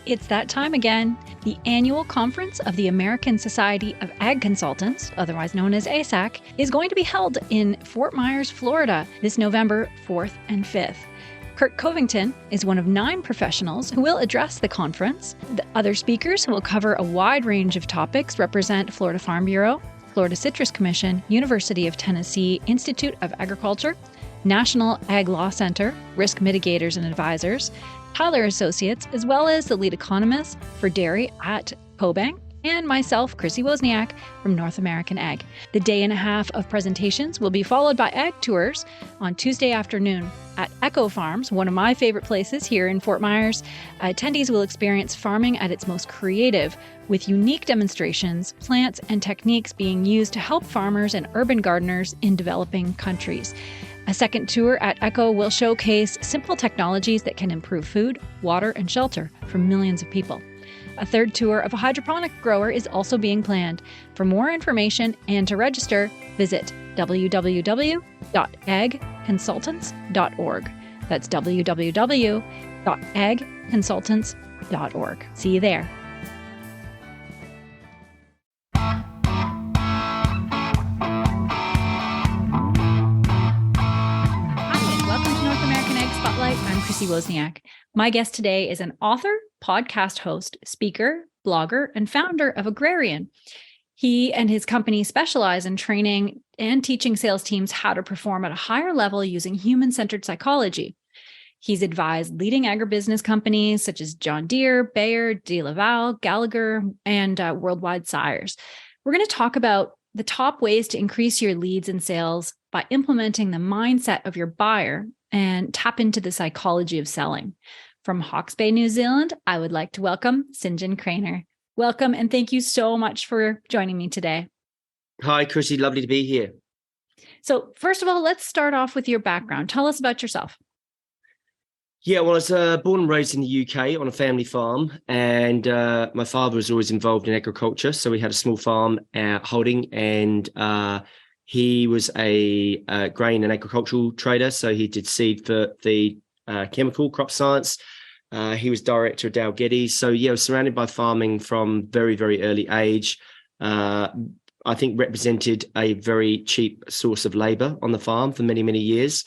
It's that time again. The annual conference of the American Society of Ag Consultants, otherwise known as ASAC, is going to be held in Fort Myers, Florida, this November 4th and 5th. Kurt Covington is one of 9 professionals who will address the conference. The other speakers who will cover a wide range of topics represent Florida Farm Bureau, Florida Citrus Commission, University of Tennessee Institute of Agriculture, National Ag Law Center, Risk Mitigators and Advisors, Tyler Associates, as well as the lead economist for dairy at CoBank, and myself, Chrissy Wozniak from North American Ag. The day and a half of presentations will be followed by ag tours on Tuesday afternoon at Echo Farms, one of my favorite places here in Fort Myers. Attendees will experience farming at its most creative, with unique demonstrations, plants, and techniques being used to help farmers and urban gardeners in developing countries. A second tour at Echo will showcase simple technologies that can improve food, water, and shelter for millions of people. A third tour of a hydroponic grower is also being planned. For more information and to register, visit www.agconsultants.org. That's www.agconsultants.org. See you there. I'm Chrissy Wozniak. My guest today is an author, podcast host, speaker, blogger, and founder of Agrarian. He and his company specialize in training and teaching sales teams how to perform at a higher level using human-centered psychology. He's advised leading agribusiness companies such as John Deere, Bayer, DeLaval, Gallagher, and Worldwide Sires. We're going to talk about the top ways to increase your leads and sales by implementing the mindset of your buyer and tap into the psychology of selling. From Hawke's Bay, New Zealand, I would like to welcome Sinjin Craner. Welcome, and thank you so much for joining me today. Hi, Chrissy. Lovely to be here. So first of all, let's start off with your background. Tell us about yourself. Yeah, well, I was born and raised in the UK on a family farm, and my father was always involved in agriculture. So we had a small farm holding, and he was a grain and agricultural trader. So he did seed for the chemical crop science. He was director of Dow Geddes. So yeah, I was surrounded by farming from very, very early age. I think represented a very cheap source of labor on the farm for many, many years.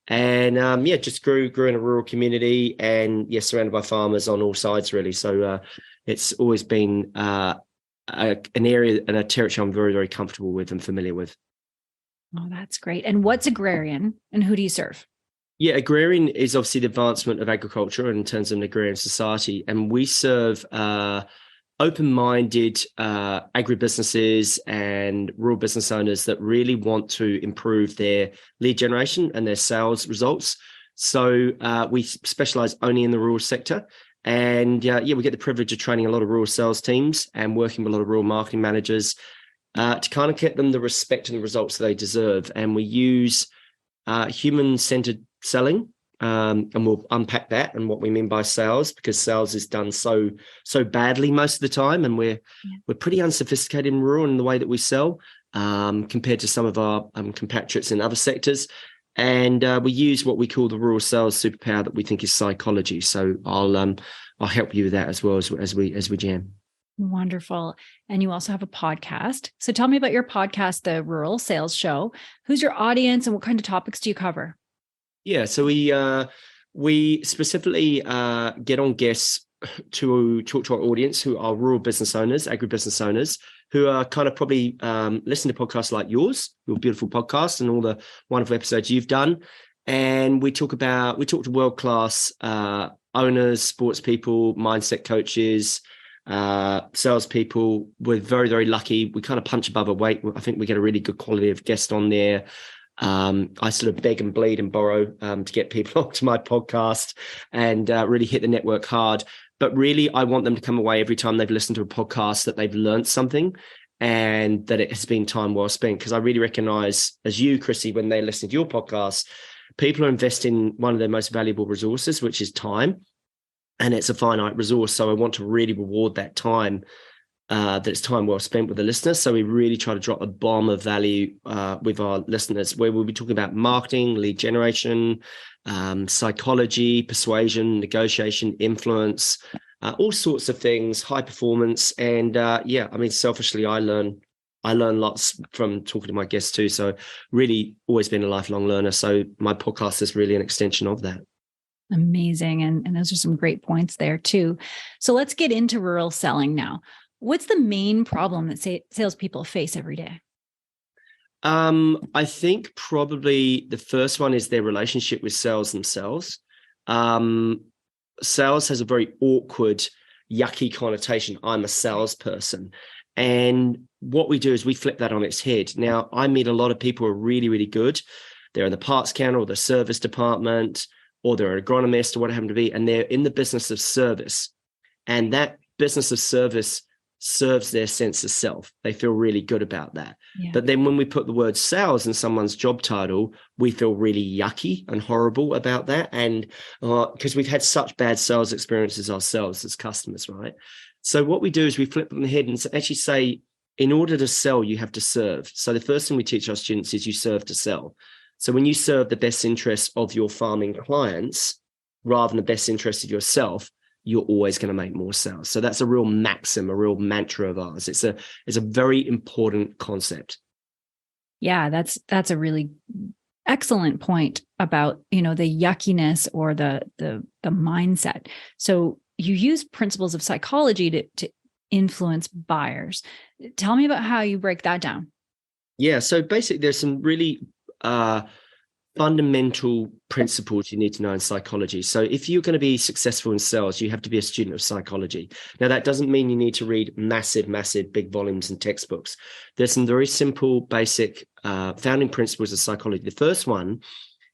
And just grew in a rural community, and surrounded by farmers on all sides, really. So it's always been an area and a territory I'm very, very comfortable with and familiar with. Oh, that's great. And what's Agrarian, and who do you serve? Yeah, Agrarian is obviously the advancement of agriculture in terms of an agrarian society. And we serve open-minded agribusinesses and rural business owners that really want to improve their lead generation and their sales results. So we specialize only in the rural sector. And we get the privilege of training a lot of rural sales teams and working with a lot of rural marketing managers to kind of get them the respect and the results that they deserve. And we use human-centered selling, and we'll unpack that and what we mean by sales, because sales is done so badly most of the time, and we're pretty unsophisticated in rural in the way that we sell compared to some of our compatriots in other sectors. And we use what we call the rural sales superpower that we think is psychology. So I'll help you with that as well as we jam. Wonderful. And you also have a podcast. So tell me about your podcast, The Rural Sales Show. Who's your audience and what kind of topics do you cover? Yeah, so we specifically get on guests to talk to our audience who are rural business owners, agribusiness owners, who are kind of probably listen to podcasts like yours, your beautiful podcast, and all the wonderful episodes you've done. And we talk to world-class owners, sports people, mindset coaches, salespeople. We're very, very lucky. We kind of punch above our weight. I think we get a really good quality of guest on there. I sort of beg and bleed and borrow to get people onto my podcast and really hit the network hard. But really, I want them to come away every time they've listened to a podcast that they've learned something and that it has been time well spent. Because I really recognize, as you, Chrissy, when they listen to your podcast, people are investing one of their most valuable resources, which is time. And it's a finite resource. So I want to really reward that time, that it's time well spent with the listeners. So we really try to drop a bomb of value with our listeners, where we'll be talking about marketing, lead generation, psychology, persuasion, negotiation, influence, all sorts of things, high performance. And selfishly, I learn lots from talking to my guests too. So really always been a lifelong learner. So my podcast is really an extension of that. Amazing. And those are some great points there too. So let's get into rural selling now. What's the main problem that salespeople face every day? I think probably the first one is their relationship with sales themselves. Sales has a very awkward, yucky connotation. I'm a salesperson. And what we do is we flip that on its head. Now, I meet a lot of people who are really, really good. They're in the parts counter or the service department, or they're an agronomist or what it happened to be, and they're in the business of service. And that business of service serves their sense of self. They feel really good about that. Yeah. But then when we put the word sales in someone's job title, we feel really yucky and horrible about that. And because we've had such bad sales experiences ourselves as customers, right? So what we do is we flip on the head and actually say, in order to sell, you have to serve. So the first thing we teach our students is you serve to sell. So when you serve the best interests of your farming clients rather than the best interest of yourself, you're always going to make more sales. So that's a real maxim, a real mantra of ours. It's a very important concept. Yeah, that's a really excellent point about, the yuckiness or the mindset. So you use principles of psychology to influence buyers. Tell me about how you break that down. Yeah, so basically there's some really fundamental principles you need to know in psychology. So if you're going to be successful in sales, you have to be a student of psychology. Now, that doesn't mean you need to read massive big volumes and textbooks. There's some very simple, basic founding principles of psychology. The first one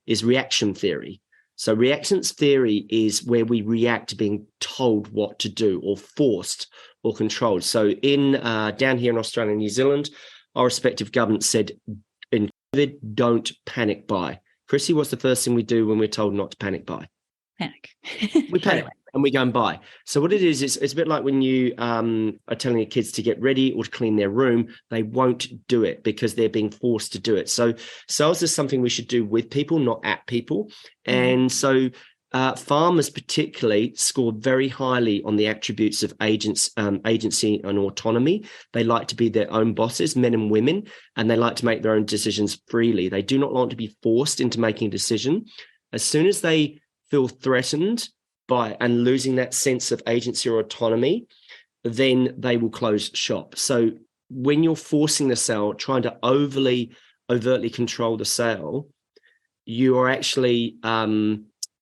is reaction theory. So reactions theory is where we react to being told what to do or forced or controlled. So in down here in Australia and New Zealand, our respective governments said in COVID, don't panic buy. Chrissy, what's the first thing we do when we're told not to panic buy? Panic. We panic and we go and buy. So what it is, it's a bit like when you are telling your kids to get ready or to clean their room, they won't do it because they're being forced to do it. So sales is something we should do with people, not at people. And so farmers particularly score very highly on the attributes of agency and autonomy. They like to be their own bosses, men and women, and they like to make their own decisions freely. They do not want to be forced into making a decision. As soon as they feel threatened by and losing that sense of agency or autonomy, then they will close shop. So when you're forcing the sale, trying to overtly control the sale, you are actually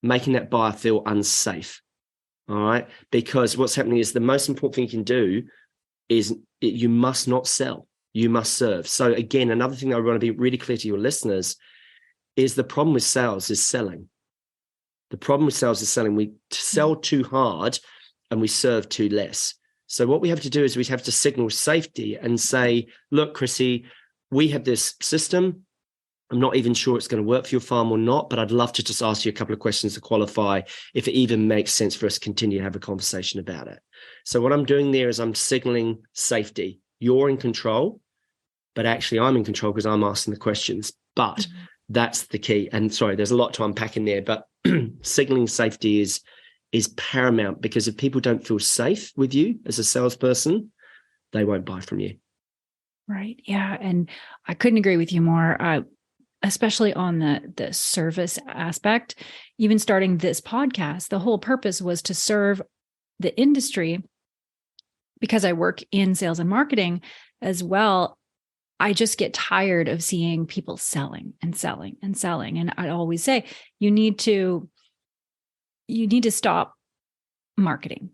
making that buyer feel unsafe, all right? Because what's happening is the most important thing you can do is you must not sell, you must serve. So again, another thing I want to be really clear to your listeners is the problem with sales is selling. The problem with sales is selling. We sell too hard and we serve too less. So what we have to do is we have to signal safety and say, look, Chrissy, we have this system. I'm not even sure it's going to work for your farm or not, but I'd love to just ask you a couple of questions to qualify if it even makes sense for us to continue to have a conversation about it. So what I'm doing there is I'm signaling safety. You're in control, but actually I'm in control because I'm asking the questions. But that's the key. And sorry, there's a lot to unpack in there, but signaling safety is paramount, because if people don't feel safe with you as a salesperson, they won't buy from you. Right. Yeah. And I couldn't agree with you more. Especially on the service aspect. Even starting this podcast, the whole purpose was to serve the industry, because I work in sales and marketing as well. I just get tired of seeing people selling and selling and selling. And I always say, you need to stop marketing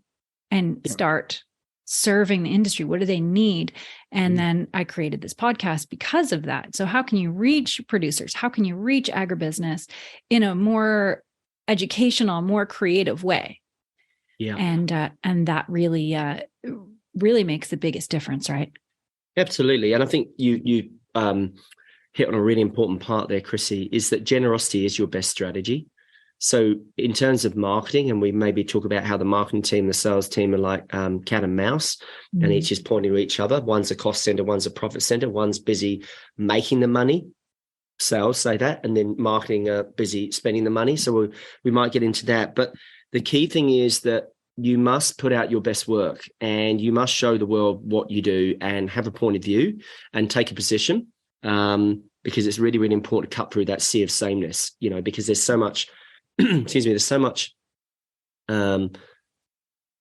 and start serving the industry. What do they need? And then I created this podcast because of that. So how can you reach producers? How can you reach agribusiness in a more educational, more creative way? Yeah. And that really makes the biggest difference, right? Absolutely. And I think you hit on a really important part there, Chrissy, is that generosity is your best strategy. So in terms of marketing, and we maybe talk about how the marketing team, the sales team are like cat and mouse, and each is pointing to each other. One's a cost center, one's a profit center, one's busy making the money. Sales say that, and then marketing are busy spending the money. So we might get into that. But the key thing is that you must put out your best work, and you must show the world what you do and have a point of view and take a position, because it's really, really important to cut through that sea of sameness, because there's so much, there's so much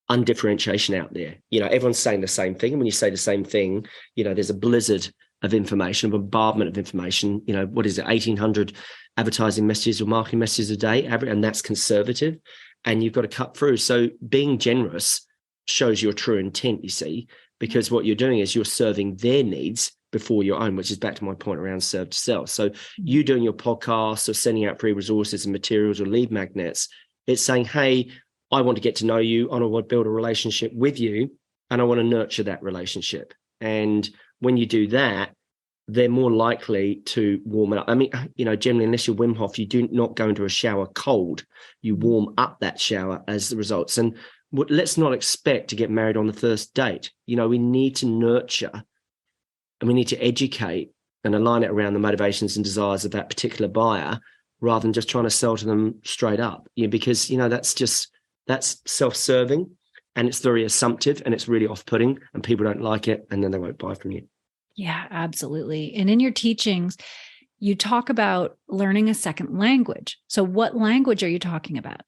undifferentiation out there. Everyone's saying the same thing. And when you say the same thing, there's a blizzard of information, a bombardment of information. What is it, 1,800 advertising messages or marketing messages a day, and that's conservative. And you've got to cut through. So being generous shows your true intent, you see, because what you're doing is you're serving their needs before your own, which is back to my point around serve to sell. So you doing your podcast or sending out free resources and materials or lead magnets, it's saying, hey, I want to get to know you, I want to build a relationship with you, and I want to nurture that relationship. And when you do that, they're more likely to warm it up. I mean, generally, unless you're Wim Hof, you do not go into a shower cold. You warm up that shower as the results. And let's not expect to get married on the first date. We need to nurture, and we need to educate and align it around the motivations and desires of that particular buyer, rather than just trying to sell to them straight up. Because that's self-serving, and it's very assumptive, and it's really off-putting, and people don't like it, and then they won't buy from you. Yeah, absolutely. And in your teachings, you talk about learning a second language. So what language are you talking about?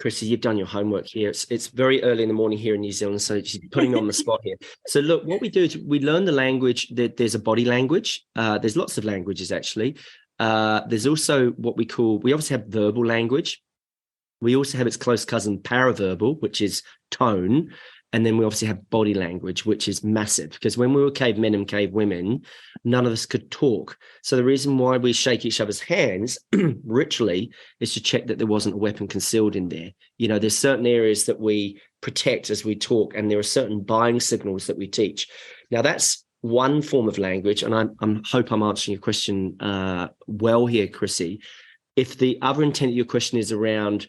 Chrissy, you've done your homework here. It's very early in the morning here in New Zealand, so she's putting me on the spot here. So look, what we do is we learn the language. There's a body language. There's lots of languages, actually. There's also we obviously have verbal language. We also have its close cousin, paraverbal, which is tone. And then we obviously have body language, which is massive, because when we were cavemen and cavewomen, none of us could talk. So the reason why we shake each other's hands ritually is to check that there wasn't a weapon concealed in there. There's certain areas that we protect as we talk, and there are certain buying signals that we teach. Now, that's one form of language, and I hope I'm answering your question well here, Chrissy. If the other intent of your question is around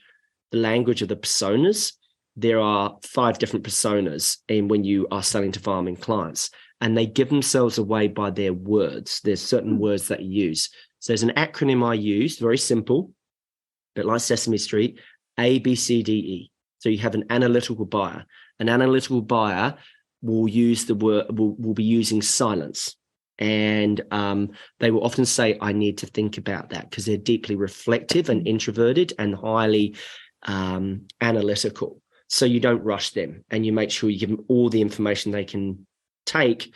the language of the personas, there are 5 different personas when you are selling to farming clients, and they give themselves away by their words. There's certain words that you use. So there's an acronym I use, very simple, but like Sesame Street, A, B, C, D, E. So you have an analytical buyer. An analytical buyer will use the word, will be using silence. And they will often say, I need to think about that, because they're deeply reflective and introverted and highly analytical. So you don't rush them, and you make sure you give them all the information they can take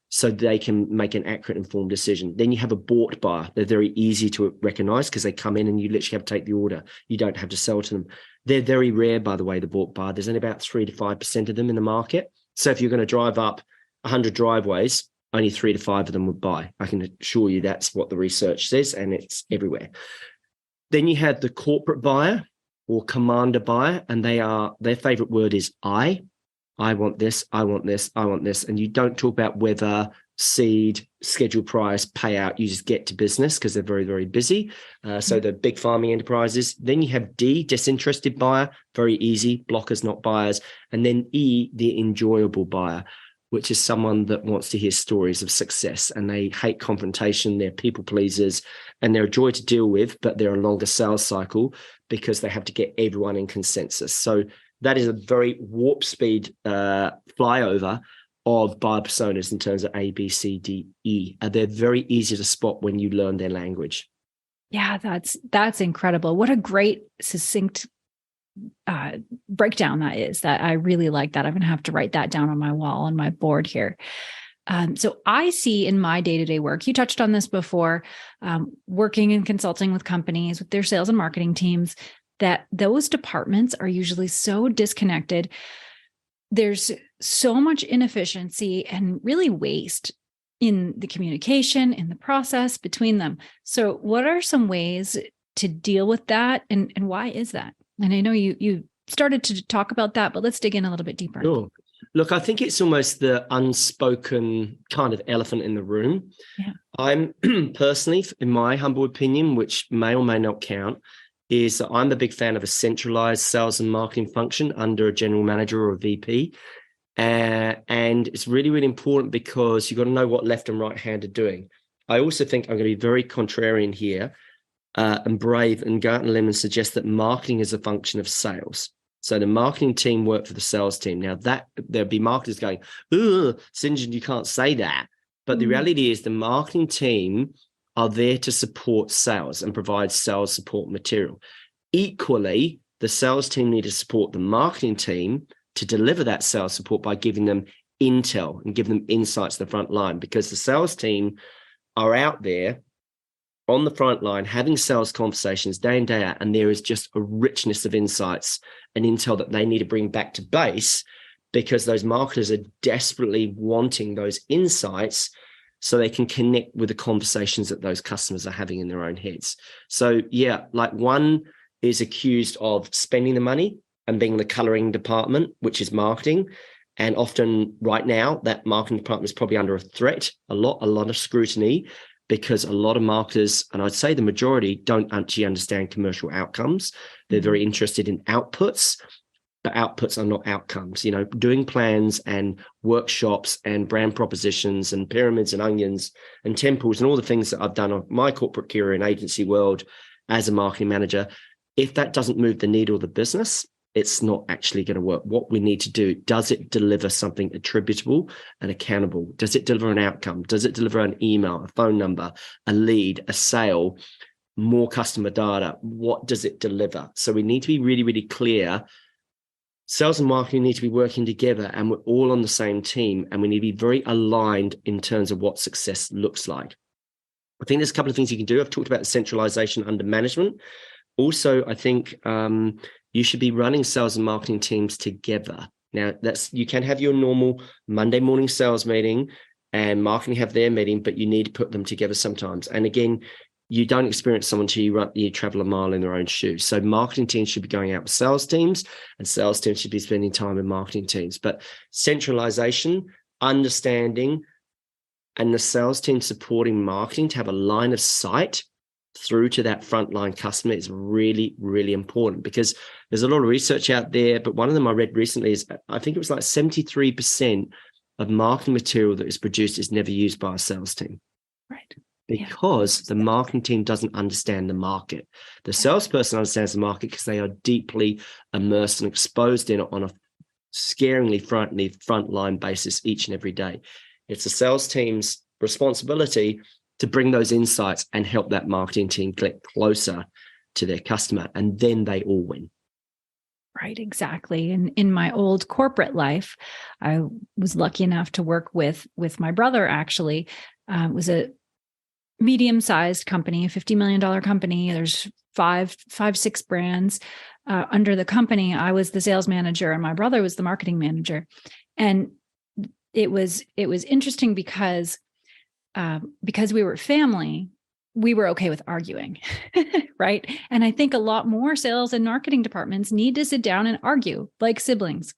so they can make an accurate, informed decision. Then you have a bought buyer. They're very easy to recognize because they come in and you literally have to take the order. You don't have to sell to them. They're very rare, by the way, the bought buyer. There's only about 3 to 5% of them in the market. So if you're going to drive up 100 driveways, only 3 to 5 of them would buy. I can assure you that's what the research says, and it's everywhere. Then you have the corporate buyer or commander buyer, and their favorite word is I want this, I want this, I want this. And you don't talk about weather, seed, schedule price, payout. You just get to business because they're very, very busy. So the big farming enterprises. Then you have D, disinterested buyer, very easy, blockers, not buyers. And then E, the enjoyable buyer, which is someone that wants to hear stories of success, and they hate confrontation. They're people pleasers, and they're a joy to deal with, but they're a longer sales cycle because they have to get everyone in consensus. So that is a very warp speed flyover of buyer personas in terms of A, B, C, D, E. They're very easy to spot when you learn their language. Yeah, that's incredible. What a great, succinct breakdown that is. That I really like that. I'm going to have to write that down on my wall on my board here. So I see in my day-to-day work, you touched on this before, working and consulting with companies, with their sales and marketing teams, that those departments are usually so disconnected. There's so much inefficiency and really waste in the communication, in the process between them. So what are some ways to deal with that, and why is that? And I know you started to talk about that, but let's dig in a little bit deeper. Sure. Look, I think it's almost the unspoken kind of elephant in the room. Yeah. I'm personally, in my humble opinion, which may or may not count, is that I'm a big fan of a centralized sales and marketing function under a general manager or a VP. And it's really, really important because you've got to know what left and right hand are doing. I also think I'm going to be very contrarian here and brave and go out on a limb and suggest that marketing is a function of sales. So the marketing team work for the sales team. Now that there'll be marketers going, "Ugh, Sinjin, you can't say that." But the reality is the marketing team are there to support sales and provide sales support material. Equally, the sales team need to support the marketing team to deliver that sales support by giving them intel and giving them insights to the front line, because the sales team are out there on the front line having sales conversations day in, day out, and there is just a richness of insights and intel that they need to bring back to base, because those marketers are desperately wanting those insights so they can connect with the conversations that those customers are having in their own heads. So yeah, like one is accused of spending the money and being the coloring department, which is marketing. And often right now, that marketing department is probably under a threat, a lot of scrutiny, because a lot of marketers, and I'd say the majority, don't actually understand commercial outcomes. They're very interested in outputs, but outputs are not outcomes. Doing plans and workshops and brand propositions and pyramids and onions and temples and all the things that I've done on my corporate career in agency world as a marketing manager, if that doesn't move the needle of the business, it's not actually going to work. What we need to do, does it deliver something attributable and accountable? Does it deliver an outcome? Does it deliver an email, a phone number, a lead, a sale, more customer data? What does it deliver? So we need to be really, really clear. Sales and marketing need to be working together, and we're all on the same team, and we need to be very aligned in terms of what success looks like. I think there's a couple of things you can do. I've talked about centralization under management. Also, I think you should be running sales and marketing teams together. Now, you can have your normal Monday morning sales meeting and marketing have their meeting, but you need to put them together sometimes. And again, you don't experience someone until you travel a mile in their own shoes. So marketing teams should be going out with sales teams, and sales teams should be spending time with marketing teams. But centralization, understanding, and the sales team supporting marketing to have a line of sight through to that frontline customer is really, really important, because there's a lot of research out there. But one of them I read recently is, I think it was like 73% of marketing material that is produced is never used by a sales team. Right. Because the marketing team doesn't understand the market. The salesperson understands the market because they are deeply immersed and exposed in it on a scaringly frontline basis each and every day. It's the sales team's responsibility to bring those insights and help that marketing team get closer to their customer, and then they all win. Right, exactly. And in my old corporate life, I was lucky enough to work with my brother, actually. It was a medium-sized company, a $50 million company. There's five, six brands under the company. I was the sales manager and my brother was the marketing manager. And it was interesting because we were family, we were okay with arguing, right? And I think a lot more sales and marketing departments need to sit down and argue like siblings,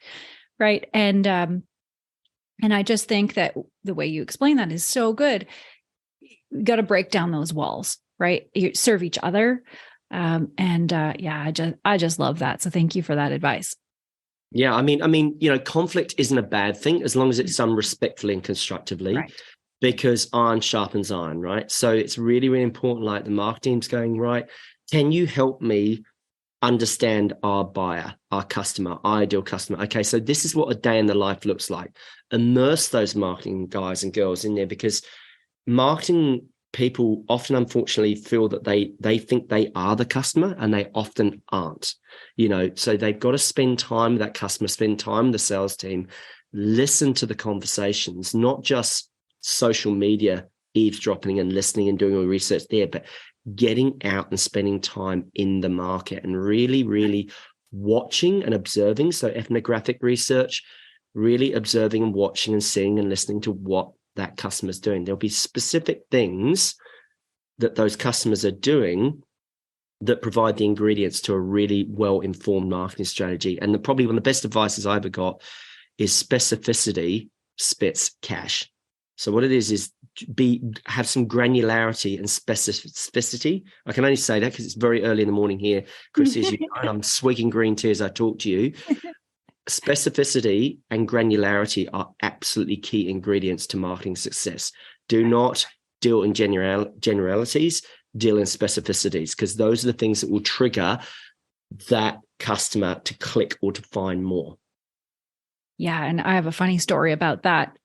right? And I just think that the way you explain that is so good. You got to break down those walls, right? You serve each other, I just love that. So thank you for that advice. Yeah, I mean, conflict isn't a bad thing as long as it's done respectfully and constructively. Right. Because iron sharpens iron, right? So it's really, really important, like the marketing's going, right, can you help me understand our buyer, our customer, our ideal customer? Okay, so this is what a day in the life looks like. Immerse those marketing guys and girls in there, because marketing people often, unfortunately, feel that they think they are the customer, and they often aren't. So they've got to spend time with that customer, spend time with the sales team, listen to the conversations, not just social media eavesdropping and listening and doing all the research there, but getting out and spending time in the market and really, really watching and observing. So ethnographic research, really observing and watching and seeing and listening to what that customer's doing. There'll be specific things that those customers are doing that provide the ingredients to a really well-informed marketing strategy. And probably one of the best advices I ever got is specificity spits cash. So what it is have some granularity and specificity. I can only say that because it's very early in the morning here, Chrissy, as you know, and I'm swigging green tea as I talk to you. Specificity and granularity are absolutely key ingredients to marketing success. Do not deal in generalities, deal in specificities, because those are the things that will trigger that customer to click or to find more. Yeah. And I have a funny story about that.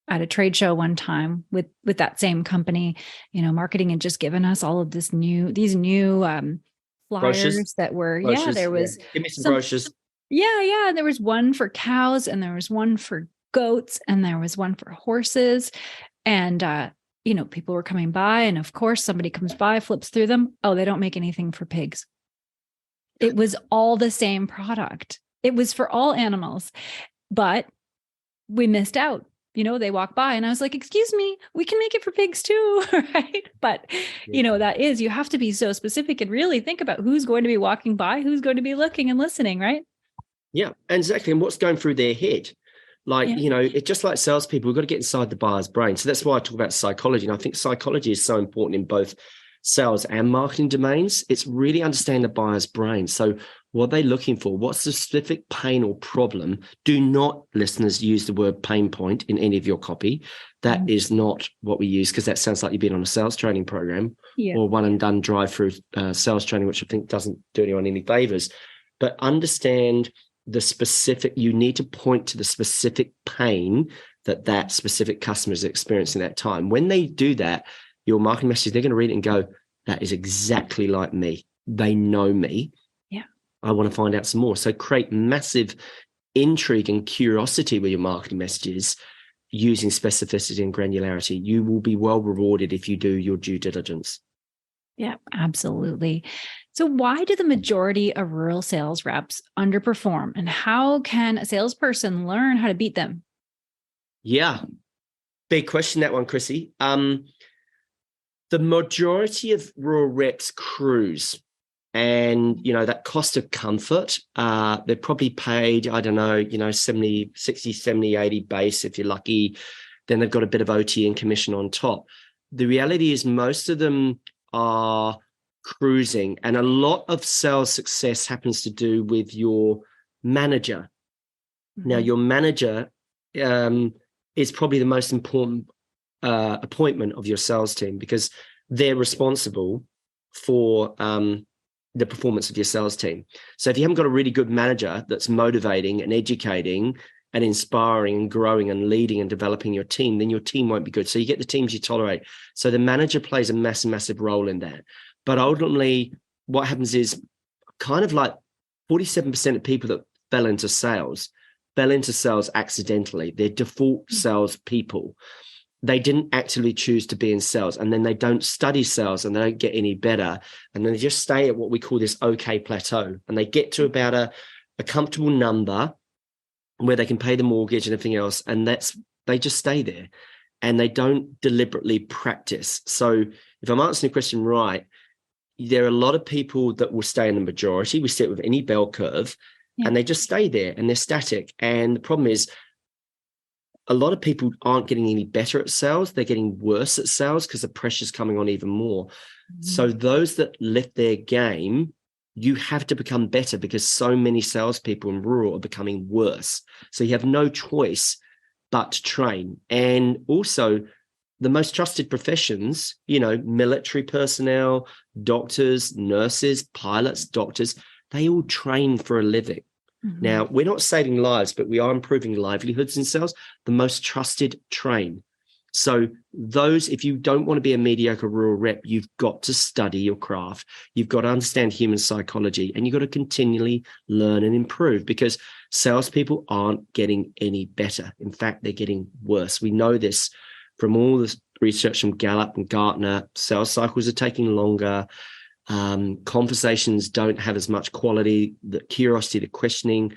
At a trade show one time with that same company, marketing had just given us all of these new flyers Brochures. that were, Brochures, there was Give me some brochures. Yeah. There was one for cows and there was one for goats and there was one for horses. And, people were coming by and of course somebody comes by, flips through them. Oh, they don't make anything for pigs. It was all the same product. It was for all animals, but we missed out. They walk by and I was like, excuse me, we can make it for pigs too. Right. But, you have to be so specific and really think about who's going to be walking by, who's going to be looking and listening. Right. Yeah, exactly. And what's going through their head. It's just like salespeople, we've got to get inside the buyer's brain. So that's why I talk about psychology. And I think psychology is so important in both sales and marketing domains. It's really understanding the buyer's brain. So what are they looking for? What's the specific pain or problem? Do not, listeners, use the word pain point in any of your copy. That is not what we use, because that sounds like you've been on a sales training program or one and done drive-through sales training, which I think doesn't do anyone any favors. But understand the specific, you need to point to the specific pain that specific customer is experiencing at that time. When they do that, your marketing message, they're going to read it and go, that is exactly like me. They know me. Yeah. I want to find out some more. So create massive intrigue and curiosity with your marketing messages using specificity and granularity. You will be well rewarded if you do your due diligence. Yeah, absolutely. So why do the majority of rural sales reps underperform, and how can a salesperson learn how to beat them? Yeah, big question, that one, Chrissy. The majority of rural reps cruise, and, that cost of comfort, they're probably paid, 70, 60, 70, 80 base if you're lucky. Then they've got a bit of OT and commission on top. The reality is most of them are cruising, and a lot of sales success happens to do with your manager. Now, your manager is probably the most important appointment of your sales team, because they're responsible for the performance of your sales team. So if you haven't got a really good manager that's motivating and educating and inspiring and growing and leading and developing your team, then your team won't be good. So you get the teams you tolerate. So the manager plays a massive role in that. But ultimately, what happens is kind of like 47% of people that fell into sales accidentally. They're default sales people. They didn't actively choose to be in sales, and then they don't study sales and they don't get any better. And then they just stay at what we call this okay plateau. And they get to about a comfortable number where they can pay the mortgage and everything else. And they just stay there and they don't deliberately practice. So if I'm answering the question right, there are a lot of people that will stay in the majority. We sit with any bell curve and they just stay there and they're static. And the problem is a lot of people aren't getting any better at sales. They're getting worse at sales because the pressure's coming on even more. So those that lift their game, you have to become better, because so many salespeople in rural are becoming worse. So you have no choice but to train. And also the most trusted professions, military personnel, doctors, nurses, pilots, doctors, they all train for a living. Now, we're not saving lives, but we are improving livelihoods in sales. The most trusted train. So those, if you don't want to be a mediocre rural rep, you've got to study your craft. You've got to understand human psychology, and you've got to continually learn and improve, because salespeople aren't getting any better. In fact, they're getting worse. We know this from all this research from Gallup and Gartner. Sales cycles are taking longer. Conversations don't have as much quality, the curiosity, the questioning.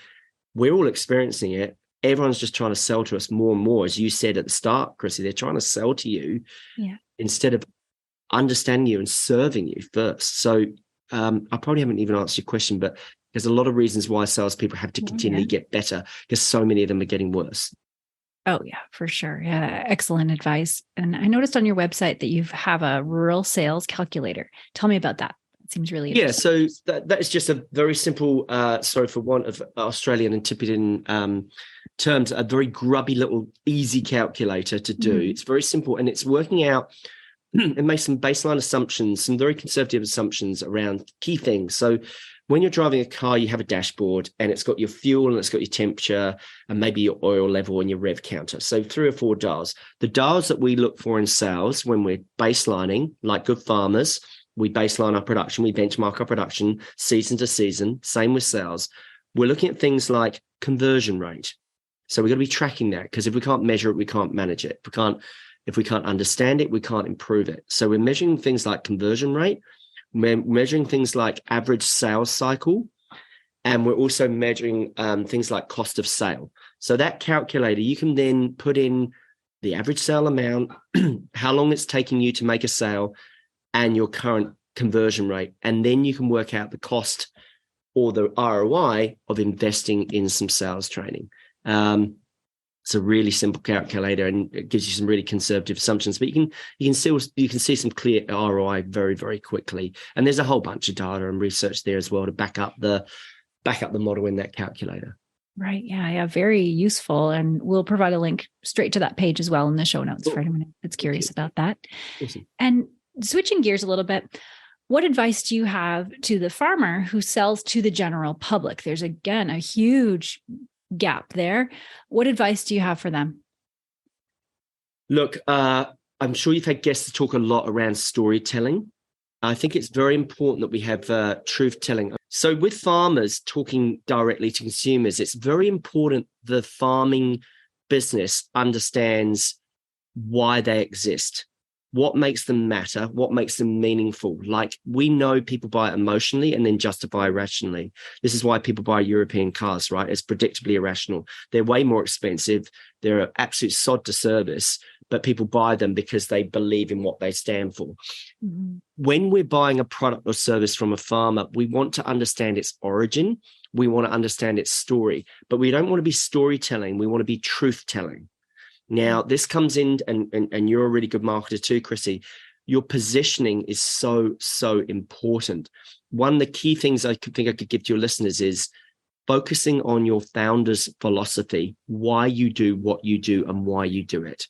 We're all experiencing it. Everyone's just trying to sell to us more and more. As you said at the start, Chrissy, they're trying to sell to you instead of understanding you and serving you first. So I probably haven't even answered your question, but there's a lot of reasons why salespeople have to continually get better, because so many of them are getting worse. Oh, yeah, for sure. Yeah, excellent advice. And I noticed on your website that you have a rural sales calculator. Tell me about that. It seems really interesting. So that is just a very simple, sorry for want of Australian and Tibetan terms, a very grubby little easy calculator to do. It's very simple, and it's working out and makes some baseline assumptions, some very conservative assumptions around key things. So when you're driving a car, you have a dashboard and it's got your fuel and it's got your temperature and maybe your oil level and your rev counter. So 3 or 4 dials. The dials that we look for in sales when we're baselining, like good farmers, we baseline our production, we benchmark our production season to season, same with sales. We're looking at things like conversion rate. So we've got to be tracking that, because if we can't measure it, we can't manage it. If we can't understand it, we can't improve it. So we're measuring things like conversion rate. We're measuring things like average sales cycle, and we're also measuring things like cost of sale. So that calculator, you can then put in the average sale amount, how long it's taking you to make a sale, and your current conversion rate. And then you can work out the cost or the ROI of investing in some sales training. It's a really simple calculator, and it gives you some really conservative assumptions, but you can see some clear ROI very, very quickly. And there's a whole bunch of data and research there as well to back up the model in that calculator. Right. Yeah. Very useful. And we'll provide a link straight to that page as well in the show notes for anyone that's curious about that. Awesome. And switching gears a little bit, what advice do you have to the farmer who sells to the general public? There's, again, a huge gap there. What advice do you have for them? Look, I'm sure you've had guests talk a lot around storytelling. I think it's very important that we have truth telling. So with farmers talking directly to consumers, it's very important the farming business understands why they exist, what makes them matter, what makes them meaningful. Like, we know people buy emotionally and then justify rationally. This is why people buy European cars, right? It's predictably irrational. They're way more expensive. They're an absolute sod to service, but people buy them because they believe in what they stand for. Mm-hmm. When we're buying a product or service from a farmer, we want to understand its origin. We want to understand its story, but we don't want to be storytelling. We want to be truth-telling. Now, this comes in, and you're a really good marketer too, Chrissy. Your positioning is so, so important. One of the key things I think I could give to your listeners is focusing on your founder's philosophy, why you do what you do and why you do it.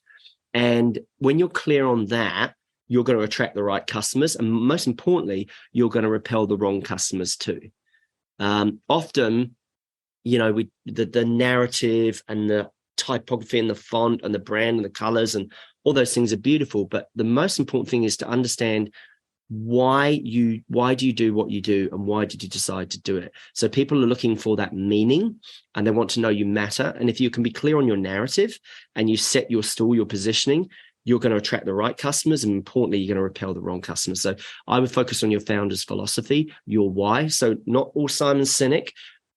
And when you're clear on that, you're going to attract the right customers. And most importantly, you're going to repel the wrong customers too. Often, the narrative and the typography and the font and the brand and the colors and all those things are beautiful, but the most important thing is to understand why do you do what you do, and why did you decide to do it? So people are looking for that meaning, and they want to know you matter. And if you can be clear on your narrative and you set your stall, your positioning, you're going to attract the right customers, and importantly, you're going to repel the wrong customers. So I would focus on your founder's philosophy, your why. So not all Simon Sinek,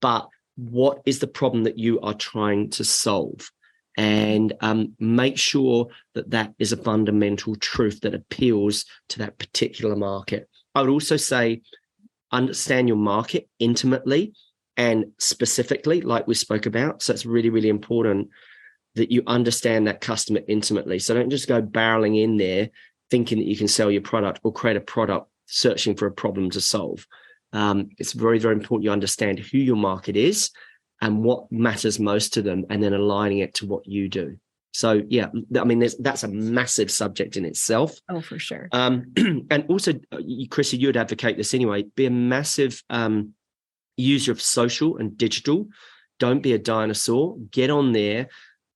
but what is the problem that you are trying to solve? And make sure that is a fundamental truth that appeals to that particular market. I would also say understand your market intimately and specifically, like we spoke about. So it's really, really important that you understand that customer intimately. So don't just go barreling in there thinking that you can sell your product or create a product searching for a problem to solve. It's very, very important you understand who your market is and what matters most to them, and then aligning it to what you do. So, yeah, I mean, that's a massive subject in itself. Oh, for sure. And also, Chrissy, you would advocate this anyway, be a massive user of social and digital. Don't be a dinosaur. Get on there.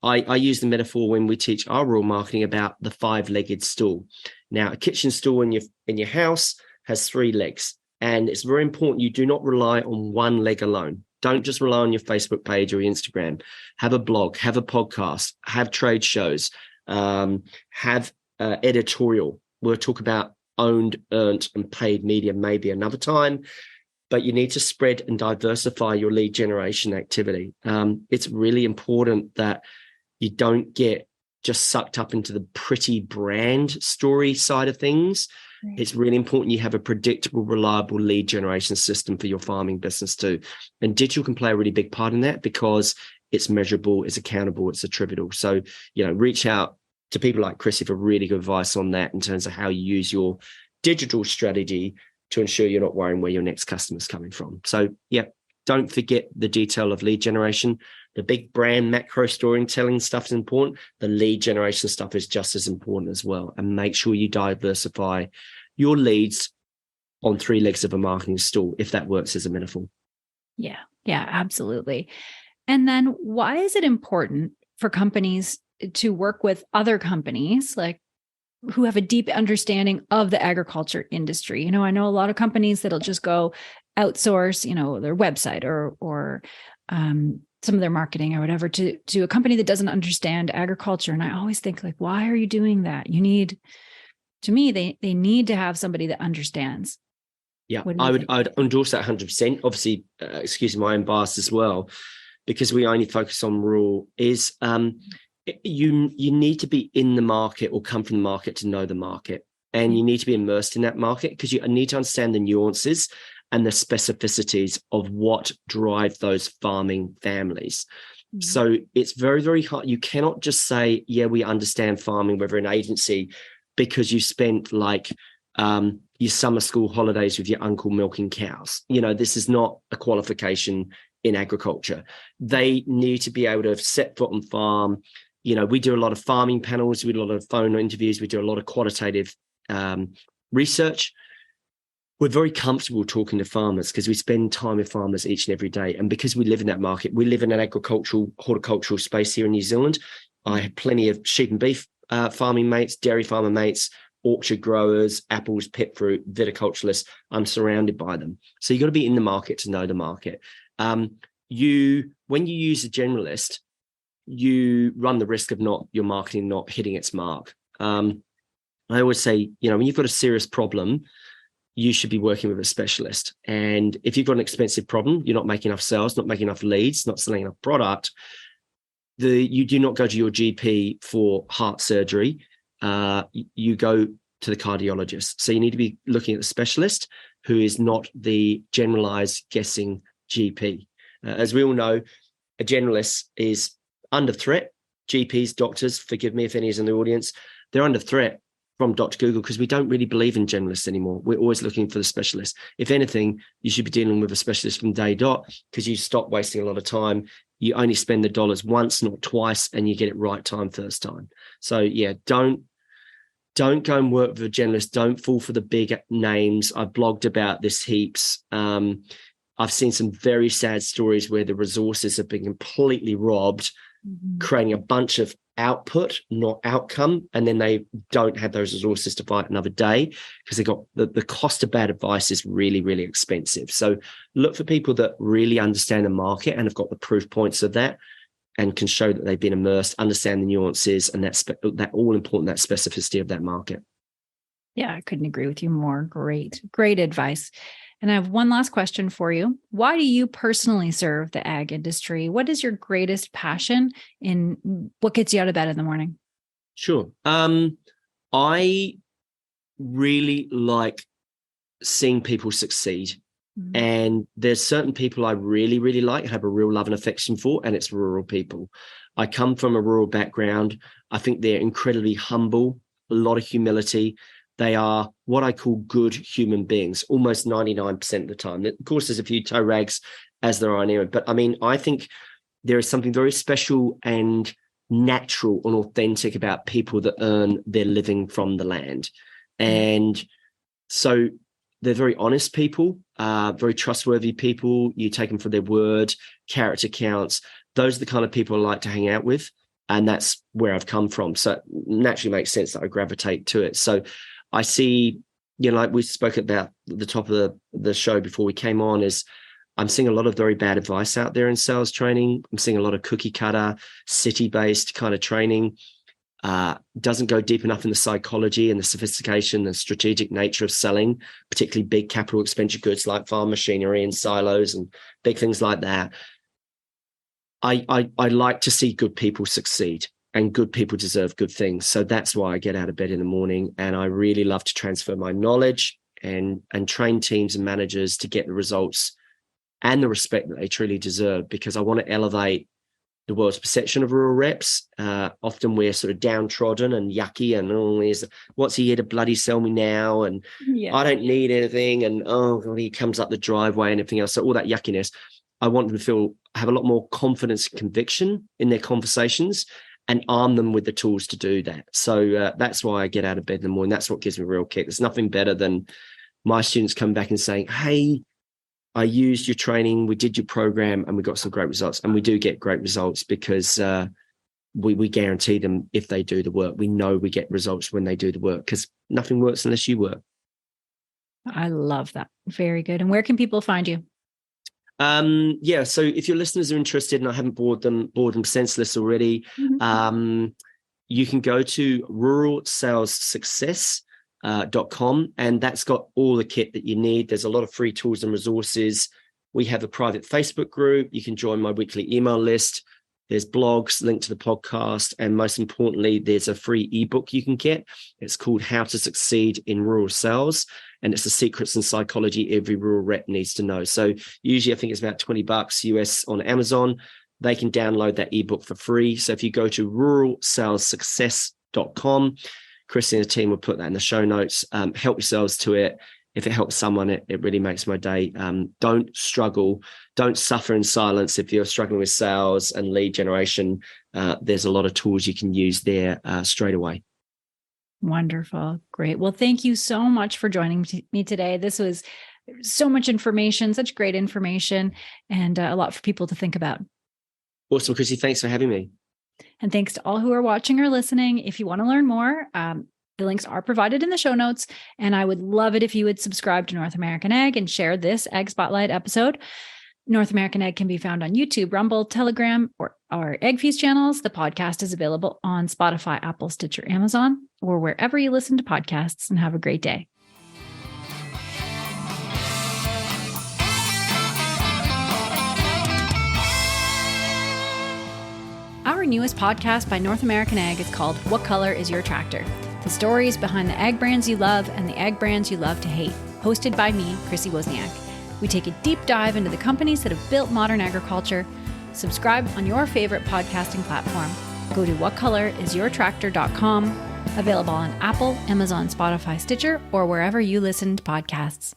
I use the metaphor when we teach our rural marketing about the 5-legged stool. Now, a kitchen stool in your house has 3 legs, and it's very important you do not rely on one leg alone. Don't just rely on your Facebook page or your Instagram. Have a blog, have a podcast, have trade shows, have editorial. We'll talk about owned, earned, and paid media maybe another time, but you need to spread and diversify your lead generation activity. It's really important that you don't get just sucked up into the pretty brand story side of things. Right. It's really important you have a predictable, reliable lead generation system for your farming business too. And digital can play a really big part in that because it's measurable, it's accountable, it's attributable. So, reach out to people like Chrissy for really good advice on that in terms of how you use your digital strategy to ensure you're not worrying where your next customer's coming from. So, yeah, don't forget the detail of lead generation. The big brand macro storytelling stuff is important. The lead generation stuff is just as important as well. And make sure you diversify your leads on three legs of a marketing stool, if that works as a metaphor. Yeah, absolutely. And then why is it important for companies to work with other companies like who have a deep understanding of the agriculture industry? I know a lot of companies that'll just go outsource, their website or some of their marketing or whatever to a company that doesn't understand agriculture. And I always think like, why are you doing that? You need, to me, they need to have somebody that understands. Yeah, I would endorse that 100%. Obviously, excuse my own bias as well, because we only focus on rural, is you need to be in the market or come from the market to know the market. And you need to be immersed in that market because you need to understand the nuances and the specificities of what drive those farming families. Mm-hmm. So it's very, very hard. You cannot just say, yeah, we understand farming, whether an agency, because you spent like your summer school holidays with your uncle milking cows. This is not a qualification in agriculture. They need to be able to set foot on farm. We do a lot of farming panels, we do a lot of phone interviews, we do a lot of qualitative research. We're very comfortable talking to farmers because we spend time with farmers each and every day. And because we live in that market, we live in an horticultural space here in New Zealand. I have plenty of sheep and beef farming mates, dairy farmer mates, orchard growers, apples, pet fruit, viticulturalists. I'm surrounded by them. So you've got to be in the market to know the market. When you use a generalist, you run the risk of your marketing not hitting its mark. I always say, when you've got a serious problem, you should be working with a specialist. And if you've got an expensive problem, you're not making enough sales, not making enough leads, not selling enough product, you do not go to your GP for heart surgery. You go to the cardiologist. So you need to be looking at the specialist who is not the generalized guessing GP. As we all know, a generalist is under threat. GPs, doctors, forgive me if any is in the audience, they're under threat from Dr. Google because we don't really believe in generalists anymore. We're always looking for the specialist. If anything, you should be dealing with a specialist from day dot because you stop wasting a lot of time. You only spend the dollars once, not twice, and you get it right time first time. So yeah, don't go and work with a generalist. Don't fall for the big names. I've blogged about this heaps. I've seen some very sad stories where the resources have been completely robbed, creating a bunch of output, not outcome. And then they don't have those resources to fight another day because they got the cost of bad advice is really, really expensive. So look for people that really understand the market and have got the proof points of that and can show that they've been immersed, understand the nuances and that all important, that specificity of that market. Yeah, I couldn't agree with you more. Great advice. And I have one last question for you. Why do you personally serve the ag industry? What is your greatest passion in what gets you out of bed in the morning? Sure. I really like seeing people succeed. Mm-hmm. And there's certain people I really, really like and have a real love and affection for, and it's rural people. I come from a rural background. I think they're incredibly humble, a lot of humility. They are what I call good human beings, almost 99% of the time. Of course, there's a few toe rags as there are in here, but I mean, I think there is something very special and natural and authentic about people that earn their living from the land. And so they're very honest people, very trustworthy people. You take them for their word, character counts. Those are the kind of people I like to hang out with. And that's where I've come from. So it naturally makes sense that I gravitate to it. So I see, like we spoke about at the top of the show before we came on, is I'm seeing a lot of very bad advice out there in sales training. I'm seeing a lot of cookie cutter, city-based kind of training. Doesn't go deep enough in the psychology and the sophistication and strategic nature of selling, particularly big capital expenditure goods like farm machinery and silos and big things like that. I like to see good people succeed. And good people deserve good things. So that's why I get out of bed in the morning. And I really love to transfer my knowledge and train teams and managers to get the results and the respect that they truly deserve, because I want to elevate the world's perception of rural reps. Often we're sort of downtrodden and yucky and what's he here to bloody sell me now? And I don't need anything. And oh God, he comes up the driveway and everything else. So all that yuckiness, I want them to have a lot more confidence and conviction in their conversations and arm them with the tools to do that. So that's why I get out of bed in the morning. That's what gives me a real kick. There's nothing better than my students come back and saying, hey, I used your training, we did your program, and we got some great results. And we do get great results because we guarantee them if they do the work. We know we get results when they do the work, because nothing works unless you work. I love that. Very good. And where can people find you? So if your listeners are interested, and I haven't bored them senseless already, you can go to ruralsalessuccess.com, and that's got all the kit that you need. There's a lot of free tools and resources. We have a private Facebook group. You can join my weekly email list. There's blogs linked to the podcast. And most importantly, there's a free ebook you can get. It's called How to Succeed in Rural Sales. And it's the secrets and psychology every rural rep needs to know. So usually I think it's about $20 US on Amazon. They can download that ebook for free. So if you go to ruralsalessuccess.com, Chrissy and the team will put that in the show notes. Help yourselves to it. If it helps someone, it really makes my day. Don't struggle. Don't suffer in silence. If you're struggling with sales and lead generation, there's a lot of tools you can use there straight away. Wonderful. Great. Well, thank you so much for joining me today. This was so much information, such great information, and a lot for people to think about. Awesome, Chrissy. Thanks for having me. And thanks to all who are watching or listening. If you want to learn more, the links are provided in the show notes, and I would love it if you would subscribe to North American Ag and share this Ag Spotlight episode. North American Ag can be found on YouTube, Rumble, Telegram, or our Ag Feast channels. The podcast is available on Spotify, Apple, Stitcher, Amazon, or wherever you listen to podcasts, and have a great day. Our newest podcast by North American Ag is called What Color is Your Tractor? The stories behind the ag brands you love and the ag brands you love to hate. Hosted by me, Chrissy Wozniak. We take a deep dive into the companies that have built modern agriculture. Subscribe on your favorite podcasting platform. Go to whatcolorisyourtractor.com. Available on Apple, Amazon, Spotify, Stitcher, or wherever you listen to podcasts.